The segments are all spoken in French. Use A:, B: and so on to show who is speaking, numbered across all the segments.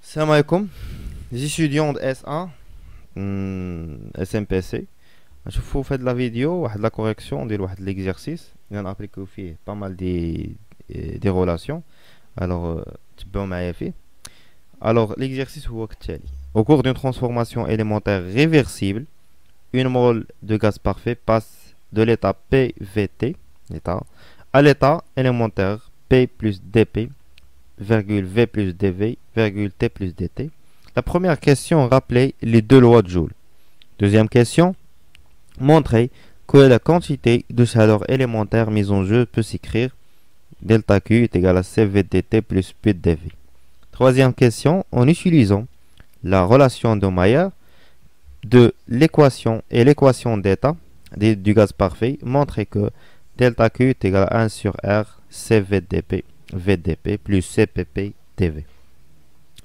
A: Salam alaikum, les étudiants de S1, SMPC. Je vous fais de la vidéo, de la correction, de l'exercice. Il y en a appris pas mal des relations. Alors, tu peux m'aider fait. Alors, l'exercice est le suivant. Au cours d'une transformation élémentaire réversible, une mole de gaz parfait passe de l'état PVT à l'état élémentaire P plus dP, V plus dV, T plus dt. La première question rappelait les deux lois de Joule. Deuxième question, montrer que la quantité de chaleur élémentaire mise en jeu peut s'écrire delta Q est égal à CV dt plus P dV. Troisième question, en utilisant la relation de Maillard de l'équation et l'équation d'état du gaz parfait, montrer que delta Q est égal à 1 sur R CVdP VdP plus CPP dV.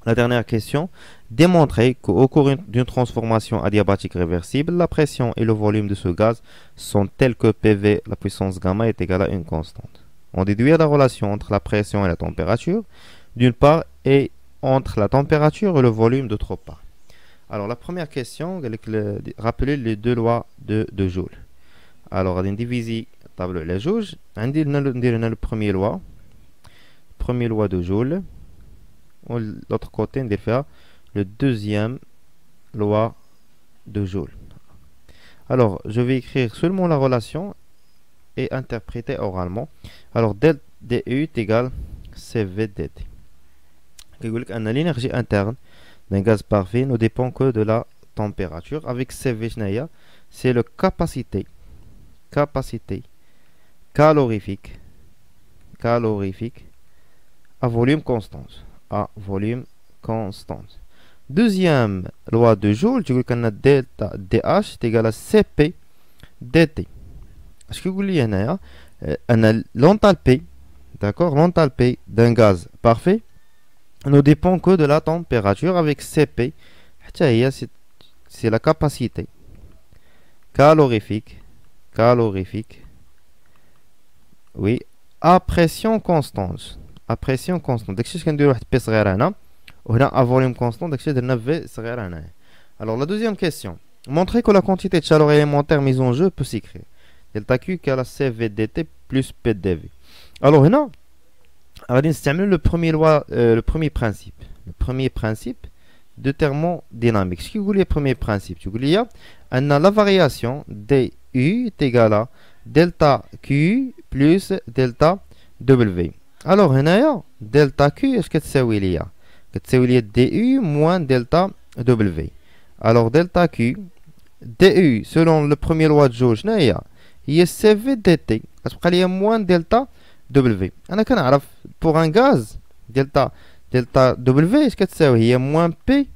A: La dernière question, démontrer qu'au cours d'une transformation adiabatique réversible, la pression et le volume de ce gaz sont tels que PV, la puissance gamma, est égale à une constante. On déduit la relation entre la pression et la température, d'une part, et entre la température et le volume, d'autre part. Alors, la première question, rappeler les deux lois de Joule. Alors, on divise la table les jauges. On dit la première loi de Joule. L'autre côté, on fait le deuxième loi de Joule. Alors, je vais écrire seulement la relation et interpréter oralement. Alors, du est égal CV dt. L'énergie interne d'un gaz parfait ne dépend que de la température. Avec CV, c'est la capacité calorifique à volume constant. Deuxième loi de Joule, tu dis que delta dH est égal à Cp dt. Ce que vous voulez dire, l'enthalpie, d'accord, l'enthalpie d'un gaz parfait ne dépend que de la température. Avec Cp, c'est la capacité calorifique, oui, à pression constante. À pression constante. داكشي اش كنديرو واحد بي صغيره هنا وهنا à volume constant. داكشي درنا في صغيره هنا. Alors la deuxième question, montrer que la quantité de chaleur élémentaire mise en jeu peut s'écrire delta Q égale à CVdT plus P dV. Alors هنا غادي نستعملوا le premier principe de thermodynamique. Ce qui vous le premier principe, tu dis la variation du est égale à delta Q plus delta W. Alors, delta Q, est-ce que c'est lié? C'est lié du moins delta W. Alors, delta Q, du, selon le premier loi de Joule, il est CV dt. Parce qu'il y a moins delta W. Pour un gaz, delta W, est-ce que c'est il y a moins P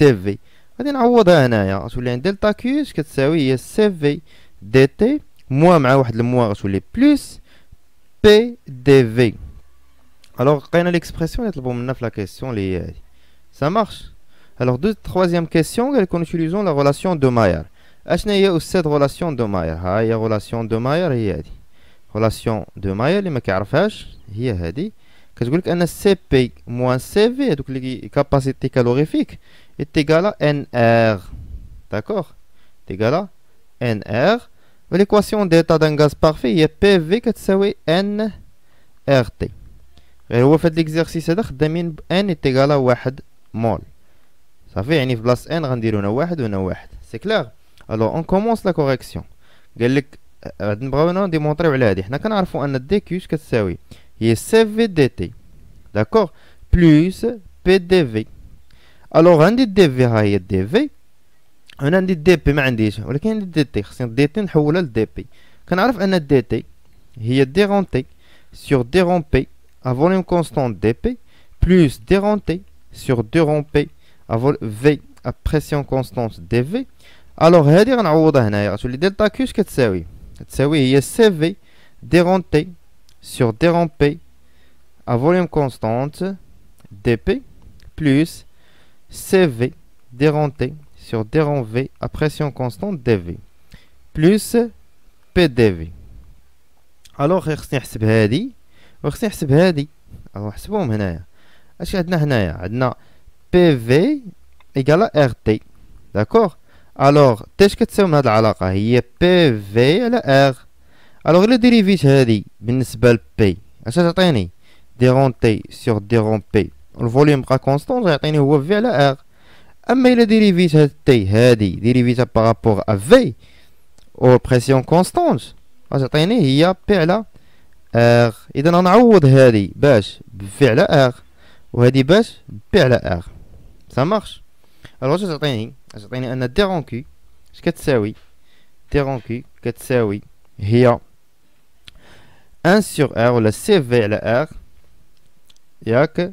A: dV. غادي نعوضها هنايا غتولي دلتا كيو اش كتساوي هي سي في دي تي موان مع واحد الموا غتولي بلس بي دي في. الوغ لقينا ليكسبرسيون اللي طلبوا منا في لا كيسيون اللي هي هادي. Ça marche. Alors troisième question, qu'on utilisons la relation de Maillard. اشنا هي cette relation de Maillard؟ ها هي relation de Maillard هي هادي. relation de Maillard اللي ما كيعرفهاش هي هادي. كتقول لك ان سي بي موان سي في هذوك اللي كاباسيتي كالوريفيك est égal à NR. D'accord? est égal à NR. L'équation d'état d'un gaz parfait est PV كتساوي NRT. هو في هذا l'exercice هذا خدامين N est égal à 1 مول. صافي يعني في بلاص N غنديرو هنا 1 وهنا 1. C'est clair? Alors on commence la correction. قال لك غادي نبغيو هنا نديمونطريو على هادي. حنا كنعرفوا ان دي كيو كتساوي هي CV dt. D'accord? Plus PDV. الوغ عندي دي في ها هي دي في. انا عندي دي بي ما عنديش ولكن عندي دي تي. خصني دي تي نحولها لدي بي. كنعرف ان دي تي هي دي رون تي سور دي رون بي ا فوليوم كونستانت دي بي بلس دي رون تي سور دي رون بي ا في ا بريسيون كونستانت دي في. الوغ هادي غنعوضها هنايا غتولي دلتا كيو كتساوي هي سي في دي رون تي سور دي رون بي ا فوليوم كونستانت دي بي بلس CV d rond T sur d rond V à pression constante dV plus PdV. Alors خصني نحسب هادي وخصني نحسب هادي. نحسبهم هنايا. اش عندنا هنايا؟ عندنا PV égale à RT. D'accord. Alors اش كتساوي من هذه العلاقة هي PV على R. alors le dérivate هذه بالنسبة ل P اش تعطيني ديرون T sur ديرون P الفوليوم بقى كونستون غيعطيني هو V على R. اما الى ديريفيت هاد T هذه ديريفيتها بارابور ا V او بريسيون كونستونت غتعطيني هي P على R. اذا غنعوض هذه باش ب V على R وهذه باش ب P على R. ça marche. alors اش تعطيني ان ديرون كي اش كتساوي ديرون كي كتساوي هي 1 sur R ولا CV على R ياك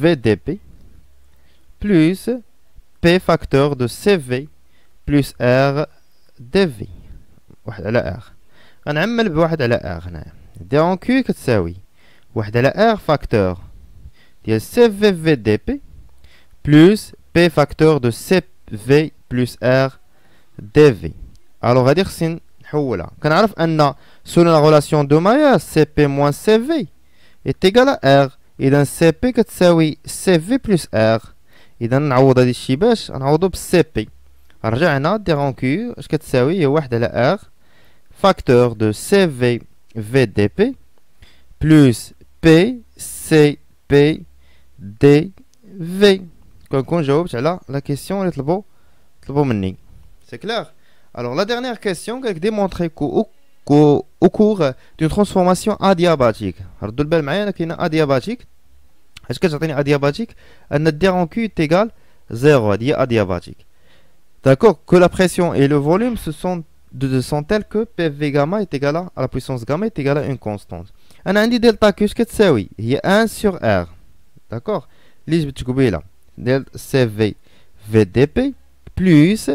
A: VDP plus P facteur de CV plus R dV واحد على R. غنعمل بواحد على R هنايا ديرون كي كتساوي واحد على R فاكتور ديال CV VDP plus P facteur de CV plus R dV. alors هادي خصني نحولها. كنعرف ان selon la relation de Maillard CP moins CV est égal à R. اذا CP كتساوي CV plus R. اذا نعوض هادي الشي باش نعوضو ب CP. رجعنا ديرون كيو اش كتساوي هي واحد على R فاكتور دو CV VDP plus P CP DV. كنكون جاوبت على لا كيسيون اللي طلبوا مني. سي كلير. alors la dernière question قالك démontrer au cours d'une transformation adiabatique. ردوا البال معايا انا كاينه adiabatique اش كتعطيني adiabatique ان الديرون كيو تيغال 0 هادي هي adiabatique. d'accord que la pression et le volume sont tels que PV gamma est égal à la puissance gamma est égal à une constante. انا عندي دلتا كيو اش كتساوي هي 1 sur R. d'accord اللي جبت قبيله ديال CV VDP plus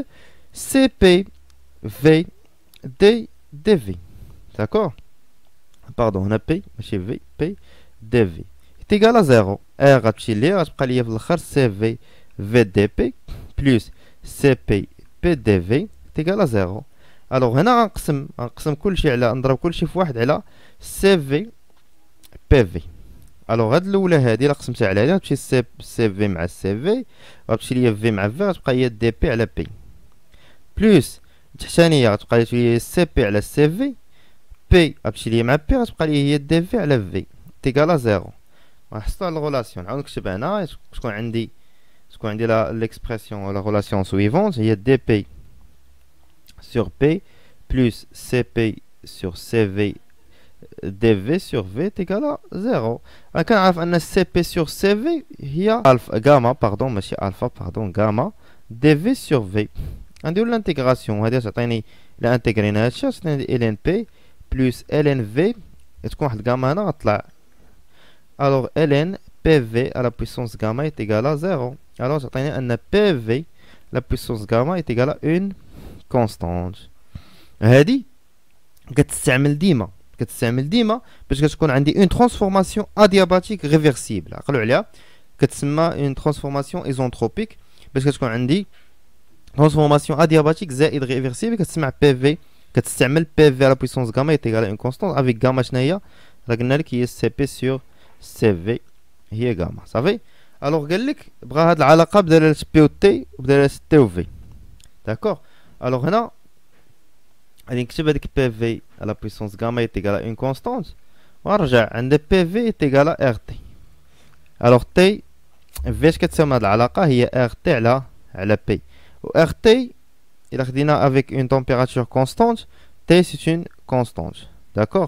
A: CP V dV. d'accord pardon هنا P ماشي V P dV est égal à 0. R غتمشي لي غتبقى ليا في الاخر CV VDP plus CP PDV est égal à 0. alors هنا غنقسم كلشي على نضرب كلشي في واحد على CV PV. alors هاد الاولى هادي الا قسمتها على هادي غتمشي CV مع CV غتمشي ليا V مع V غتبقى هي DP على P بلوس التحتانية غتبقى لي سي بي على سي في بي غتمشي ليا مع بي غتبقى لي هي دي في على في تيكالا زيرو. غنحطو على الغولاسيون نعاود نكتب هنا تكون عندي ليكسبرسيون ولا غولاسيون سويفونت هي دي بي سور بي بلوس سي بي سور سي في دي في سور في تيكالا زيرو. كنعرف ان سي بي سور سي في هي الفا غاما باردون ماشي الفا باردون غاما دي في سور في. غنديرو لانتيغراسيون هادي تعطيني الا انتيغرينا هادشي تعطيني ال ان بي بلس ال ان في تكون واحد الغاما هنا غطلع. الوغ ال ان بي في على بويسونس غاما اي ايغال زيرو. الوغ تعطيني ان بي في لا بويسونس غاما اي ايغال اون كونستانت. هادي كتستعمل ديما باش كتكون عندي اون ترانسفورماسيون ادياباتيك ريفرسيبل. عقلوا عليها كتسمى اون ترانسفورماسيون ايزونتروبيك باش كتكون عندي ترانسفورماسيون ادياباتيك زائد ريفرسيبل كتسمع بي في كتستعمل بي في على بويسونس غاما اي ايغال اون كونستانت افيك غاما شنو هي راه قلنا لك هي سي بي سور سي في هي غاما صافي. الوغ قال لك بغا هاد العلاقه بدلاله بي و تي وبدلاله تي و في داكوغ. الوغ هنا غادي نكتب هذيك بي في على بويسونس غاما اي ايغال اون كونستانت ونرجع عند بي في اي ايغال ار تي. الوغ تي فاش كتساوي هاد العلاقه هي ار تي على بي و ار تي الا خدينا افيك اون تمبيراتور كونستانت تي سي اون كونستانت داكوغ.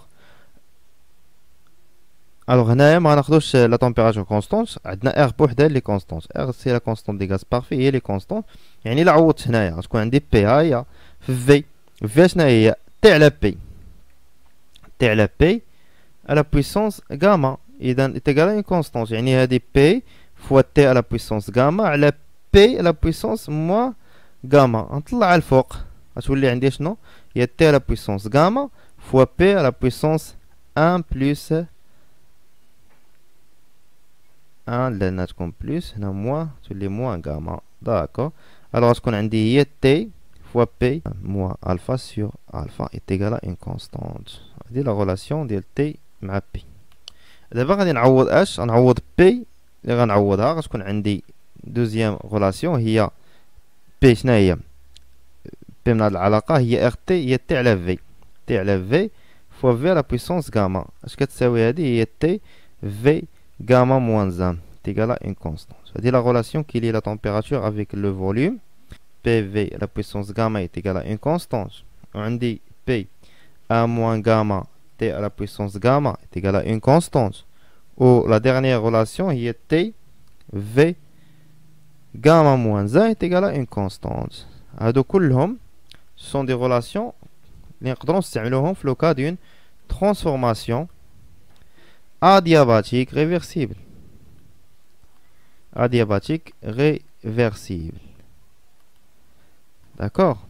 A: الوغ هنايا ما ناخدوش لا تمبيراتور كونستانت عندنا ار بوحدها اللي كونستانت ار سي لا كونستانت دي غاز بارفي هي لي كونستانت. يعني الا عوضت هنايا غتكون عندي بي ها هي في في شنو هي تي على بي على بويسونس غاما اذا تيغال اون كونستانت يعني هادي بي فوا تي على بويسونس غاما على بي على بويسونس موا غاما. نطلع الفوق غتولي عندي شنو هي تي على بويسونس غاما فوا بي على بويسونس 1 بلس 1 لأنها تكون بلس هنا موا تولي موا غاما داكوغ. الوغ تكون عندي هي تي فوا بي موا الفا سور الفا اي ايغال اون كونستانت. هادي لا غولاسيون ديال تي مع بي. دابا غادي نعوض اش غنعوض بي اللي غنعوضها غتكون عندي deuxième relation هي P شنو هي P من هاد العلاقة هي RT هي T على V T على V fois V à la puissance gamma اش كتساوي هادي هي T V gamma moins 1 est égal à une constante. C'est-à-dire la relation qui lie la température avec le volume PV à la puissance gamma est égal à une constante. On dit P A moins gamma T à la puissance gamma est égal à une constante. Ou la dernière relation est T V gamma moins 1 est égal à une constante. هادو كلهم ce sont des relations اللي نقدروا نستعملوهم في le cas d'une transformation adiabatique réversible. Adiabatique réversible. D'accord?